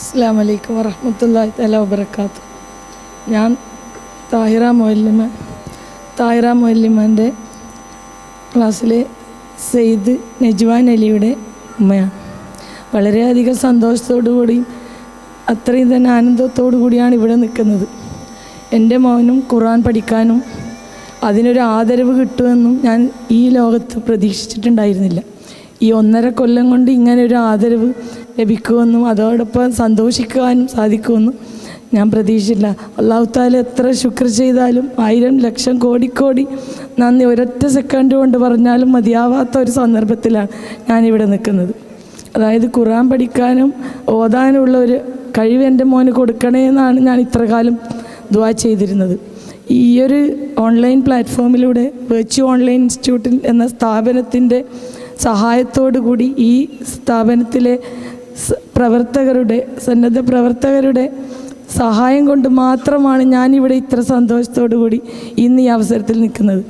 അസ്സലാമു അലൈക്കും വറഹ്മത്തുള്ളാഹി തആല വബറകാതുഹു. ഞാൻ താഹിറ മുഅല്ലിമൻ്റെ ക്ലാസ്സിലെ സെയ്ദ് നജ്വാൻ അലിയുടെ ഉമ്മയാണ്. വളരെയധികം സന്തോഷത്തോടു കൂടി അത്രയും തന്നെ ആനന്ദത്തോടു കൂടിയാണ് ഇവിടെ നിൽക്കുന്നത്. എൻ്റെ മോനും ഖുർആൻ പഠിക്കാനും അതിനൊരു ആദരവ് കിട്ടുമെന്നും ഞാൻ ഈ ലോകത്ത് പ്രതീക്ഷിച്ചിട്ടുണ്ടായിരുന്നില്ല. ഈ 1.5 കൊല്ലം കൊണ്ട് ഇങ്ങനെ ഒരു ആദരവ് ലഭിക്കുമെന്നും അതോടൊപ്പം സന്തോഷിക്കുവാനും സാധിക്കുമെന്നും ഞാൻ പ്രതീക്ഷിച്ചില്ല. അല്ലാഹു തആല എത്ര ശുക്ർ ചെയ്താലും 1000 ലക്ഷം കോടി നന്ദി ഒരൊറ്റ സെക്കൻഡ് കൊണ്ട് പറഞ്ഞാലും മതിയാവാത്ത ഒരു സന്ദർഭത്തിലാണ് ഞാനിവിടെ നിൽക്കുന്നത്. അതായത് ഖുർആൻ പഠിക്കാനും ഓതാനുള്ള ഒരു കഴിവ് എൻ്റെ മോന് കൊടുക്കണേ എന്നാണ് ഞാൻ ഇത്രകാലം ദുആ ചെയ്തിരുന്നത്. ഈ ഒരു ഓൺലൈൻ പ്ലാറ്റ്ഫോമിലൂടെ വെർച്വൽ ഓൺലൈൻ ഇൻസ്റ്റിറ്റ്യൂട്ടിൽ എന്ന സ്ഥാപനത്തിൻ്റെ സഹായത്തോടു കൂടി ഈ സ്ഥാപനത്തിലെ സന്നദ്ധ പ്രവർത്തകരുടെ സഹായം കൊണ്ട് മാത്രമാണ് ഞാനിവിടെ ഇത്ര സന്തോഷത്തോടു കൂടി ഇന്ന് ഈ അവസരത്തിൽ നിൽക്കുന്നത്.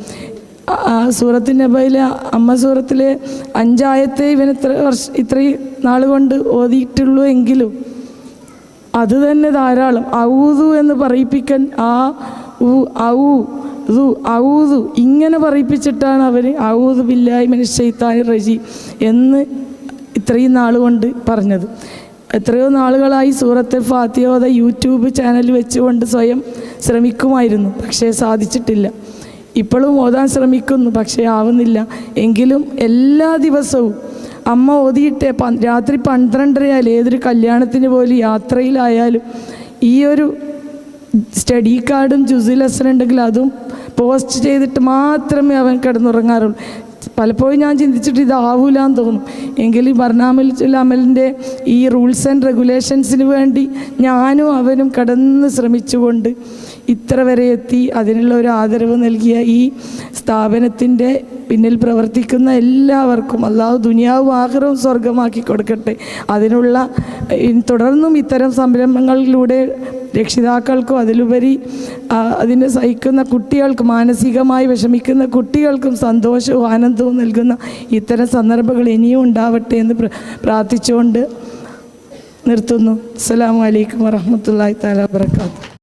സൂറത്ത് നബയിലെ അമ്മ സൂറത്തിലെ 5 ആയത്തെ ഇവൻ ഇത്രയും നാൾ കൊണ്ട് ഓതിയിട്ടുള്ളൂ എങ്കിലും അത് തന്നെ ധാരാളം. ഔദു എന്ന് പറയിപ്പിക്കാൻ ഔദു ഇങ്ങനെ പറയിപ്പിച്ചിട്ടാണ് അവർ ഔദു ബില്ലാഹി മിനശ് ശൈത്താനിർ റജീം എന്ന് ഇത്രയും നാൾ കൊണ്ട് പറഞ്ഞത്. എത്രയോ നാളുകളായി സൂറത്തുൽ ഫാത്തിഹ ഓതാൻ യൂട്യൂബ് ചാനൽ വെച്ചുകൊണ്ട് സ്വയം ശ്രമിക്കുമായിരുന്നു, പക്ഷേ സാധിച്ചിട്ടില്ല. ഇപ്പോഴും ഓതാൻ ശ്രമിക്കുന്നു, പക്ഷേ ആവുന്നില്ല. എങ്കിലും എല്ലാ ദിവസവും അമ്മ ഓതിയിട്ടേ രാത്രി 12:30 ആയാലും ഏതൊരു കല്യാണത്തിന് പോലും യാത്രയിലായാലും ഈ ഒരു സ്റ്റഡി കാർഡും ജുസുൽ ഹസൻ ഉണ്ടെങ്കിൽ അതും പോസ്റ്റ് ചെയ്തിട്ട് മാത്രമേ അവൻ കിടന്നുറങ്ങാറുള്ളൂ. പലപ്പോഴും ഞാൻ ചിന്തിച്ചിട്ട് ഇതാവൂലെന്ന് തോന്നും. എങ്കിലും ബർനാമത്തുൽ അമലിൻ്റെ ഈ റൂൾസ് ആൻഡ് റെഗുലേഷൻസിന് വേണ്ടി ഞാനും അവനും കടന്ന് ശ്രമിച്ചുകൊണ്ട് ഇത്ര വരെ എത്തി. അതിനുള്ള ഒരു ആദരവ് നൽകിയ ഈ സ്ഥാപനത്തിൻ്റെ പിന്നിൽ പ്രവർത്തിക്കുന്ന എല്ലാവർക്കും അല്ലാഹു ദുനിയാവും ആഖിറവും സ്വർഗമാക്കി കൊടുക്കട്ടെ. അതിനുള്ള തുടർന്നും ഇത്തരം സംരംഭങ്ങളിലൂടെ രക്ഷിതാക്കൾക്കും അതിലുപരി അതിനെ സഹിക്കുന്ന കുട്ടികൾക്കും മാനസികമായി വിഷമിക്കുന്ന കുട്ടികൾക്കും സന്തോഷവും ആനന്ദവും നൽകുന്ന ഇത്തരം സന്ദർഭങ്ങൾ ഇനിയും ഉണ്ടാവട്ടെ എന്ന് പ്രാർത്ഥിച്ചുകൊണ്ട് നിർത്തുന്നു. അസ്സലാമു അലൈക്കും വറഹ്മത്തുള്ളാഹി തആല വബറകാതുഹു.